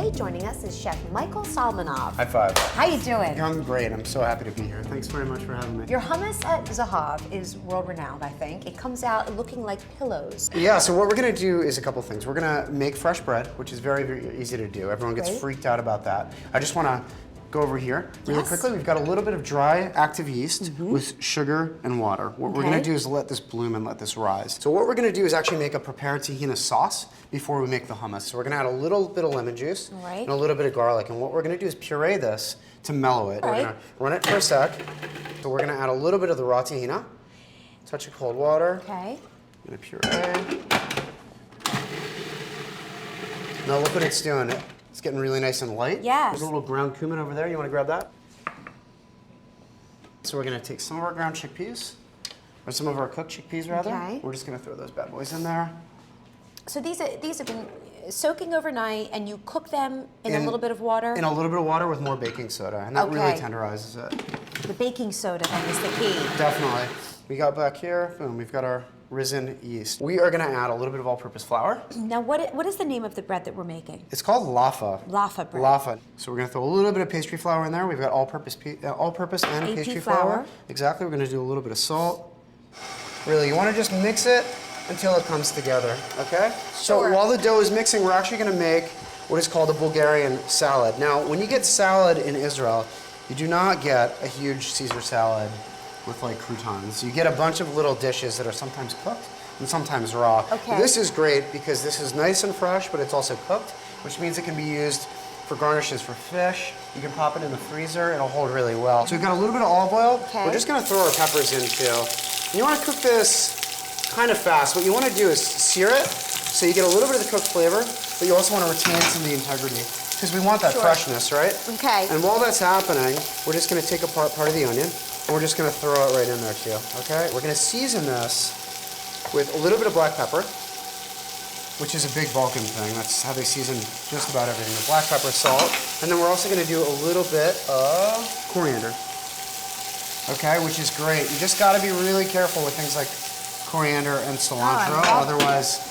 today joining us is Chef Michael Solmonov. High five. How you doing? I'm great. I'm so happy to be here. Thanks very much for having me. Your hummus at Zahav is world-renowned, I think. It comes out looking like pillows. Yeah, so what we're gonna do is a couple things. We're gonna make fresh bread, which is very, very easy to do. Everyone gets freaked out about that. I just wanna go over here really quickly. We've got a little bit of dry active yeast with sugar and water. What we're gonna do is let this bloom and let this rise. So what we're gonna do is actually make a prepared tahini sauce before we make the hummus. So we're gonna add a little bit of lemon juice and a little bit of garlic. And what we're gonna do is puree this to mellow it. We're gonna run it for a sec. So we're gonna add a little bit of the raw tahini, touch of cold water. Okay. I'm gonna puree. Now look what it's doing. It's getting really nice and light. Yes. There's a little ground cumin over there. You want to grab that? So we're going to take some of our ground chickpeas, or some of our cooked chickpeas rather. Okay. We're just going to throw those bad boys in there. So these have been soaking overnight, and you cook them in a little bit of water? In a little bit of water with more baking soda, and that really tenderizes it. The baking soda then is the key. Definitely. We got back here, boom, we've got our risen yeast. We are going to add a little bit of all-purpose flour. Now, what is the name of the bread that we're making? It's called laffa. Laffa bread. Laffa. So we're going to throw a little bit of pastry flour in there. We've got all-purpose and pastry flour. Exactly. We're going to do a little bit of salt. Really, you want to just mix it until it comes together, okay? So while the dough is mixing, we're actually going to make what is called a Bulgarian salad. Now, when you get salad in Israel, you do not get a huge Caesar salad with like croutons. You get a bunch of little dishes that are sometimes cooked and sometimes raw. Okay. This is great because this is nice and fresh, but it's also cooked, which means it can be used for garnishes for fish. You can pop it in the freezer, it'll hold really well. So we've got a little bit of olive oil. We're just gonna throw our peppers in too. And you wanna cook this kind of fast. What you wanna do is sear it so you get a little bit of the cooked flavor, but you also wanna retain some of the integrity because we want that freshness, right? Okay. And while that's happening, we're just gonna take apart part of the onion. And we're just gonna throw it right in there too, okay? We're gonna season this with a little bit of black pepper, which is a big Balkan thing. That's how they season just about everything. The black pepper, salt, and then we're also gonna do a little bit of coriander, okay? Which is great. You just gotta be really careful with things like coriander and cilantro, otherwise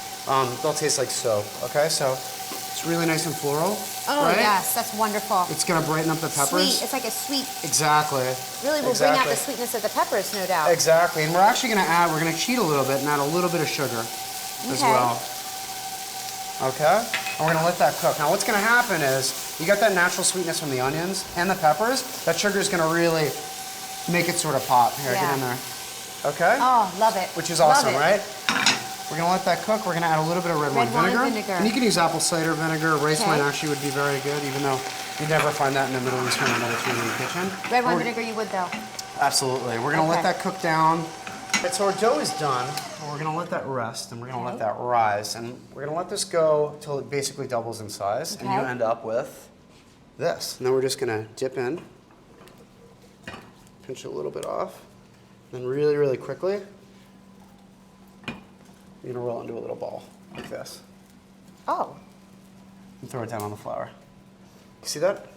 they'll taste like soap, okay? So it's really nice and floral. Oh, yes, that's wonderful. It's gonna brighten up the peppers. Sweet, it's like a sweet. Exactly. Really will bring out the sweetness of the peppers, no doubt. Exactly, and we're actually we're gonna cheat a little bit and add a little bit of sugar as well. Okay? And we're gonna let that cook. Now what's gonna happen is, you got that natural sweetness from the onions and the peppers, that sugar is gonna really make it sort of pop. Here, get in there. Okay? Oh, love it. Which is awesome, right? We're gonna let that cook. We're gonna add a little bit of red wine vinegar. And you can use apple cider vinegar. Rice wine actually would be very good, even though you'd never find that in the Middle Eastern or Mediterranean kitchen. Red wine vinegar you would though. Absolutely. We're gonna let that cook down. Right, so our dough is done. We're gonna let that rest and we're gonna let that rise. And we're gonna let this go till it basically doubles in size. And you end up with this. And then we're just gonna dip in, pinch it a little bit off, then really, really quickly, you're gonna roll it into a little ball, like this. Oh. And throw it down on the flour. You see that?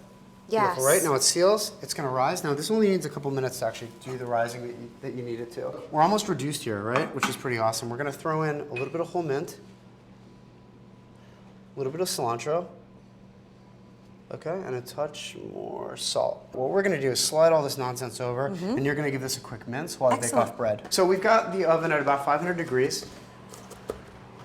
Yes. Beautiful, right? Now it seals, it's gonna rise. Now this only needs a couple minutes to actually do the rising that you need it to. We're almost reduced here, right? Which is pretty awesome. We're gonna throw in a little bit of whole mint, a little bit of cilantro, okay, and a touch more salt. What we're gonna do is slide all this nonsense over, and you're gonna give this a quick mince while I bake off bread. So we've got the oven at about 500 degrees.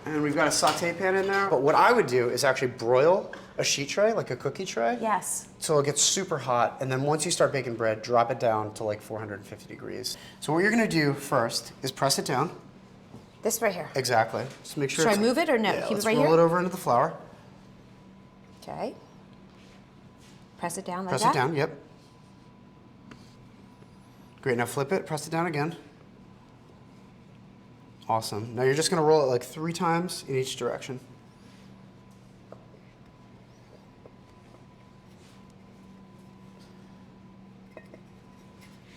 And we've got a saute pan in there. But what I would do is actually broil a sheet tray, like a cookie tray. Yes. So it gets super hot. And then once you start baking bread, drop it down to like 450 degrees. So what you're gonna do first is press it down. This right here. Exactly. Just make sure Should I move it or no? Yeah, Keep it right roll here? it over into the flour. Okay. Press it down like that. Press it down, yep. Great, now flip it, press it down again. Awesome. Now you're just gonna roll it like 3 times in each direction.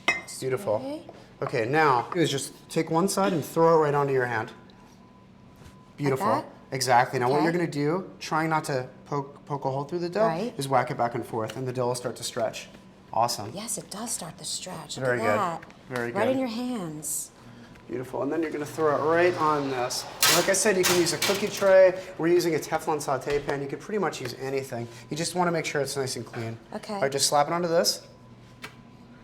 It's beautiful. Okay, now is just take one side and throw it right onto your hand. Beautiful. Like that? Exactly. Now what you're gonna do, trying not to poke a hole through the dough, is whack it back and forth, and the dough will start to stretch. Awesome. Yes, it does start to stretch. Very Look at that. good. Very good. Right in your hands. Beautiful, and then you're gonna throw it right on this. And like I said, you can use a cookie tray. We're using a Teflon saute pan. You could pretty much use anything. You just wanna make sure it's nice and clean. Okay. All right, just slap it onto this.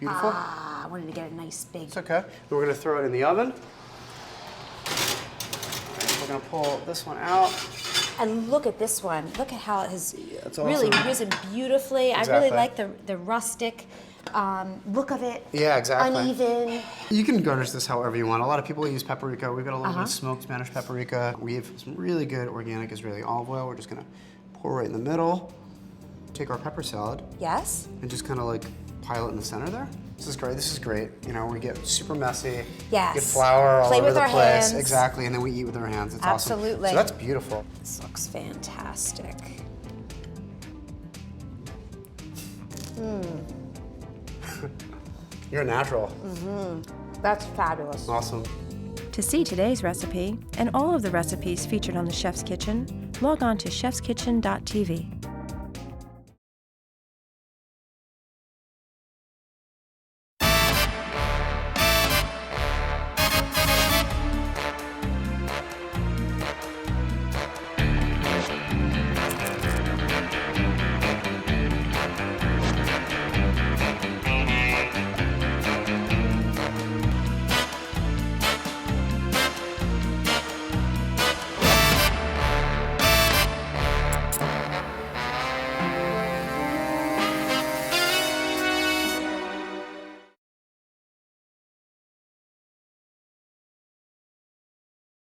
Beautiful. Ah, I wanted to get a nice big. It's okay. Then we're gonna throw it in the oven. And we're gonna pull this one out. And look at this one. Look at how it has it's really awesome. risen beautifully. I Exactly. really like the rustic look of it. Yeah, exactly. Uneven. You can garnish this however you want. A lot of people use paprika. We've got a little bit of smoked Spanish paprika. We have some really good organic Israeli olive oil. We're just gonna pour right in the middle. Take our pepper salad Yes. and just kind of like pile it in the center there. This is great. This is great. You know, we get super messy. Yes. Get flour all Play over with the our place. hands. Exactly, and then we eat with our hands. It's awesome. Absolutely. So that's beautiful. This looks fantastic. You're a natural. That's fabulous. Awesome. To see today's recipe and all of the recipes featured on the Chef's Kitchen, log on to chefskitchen.tv.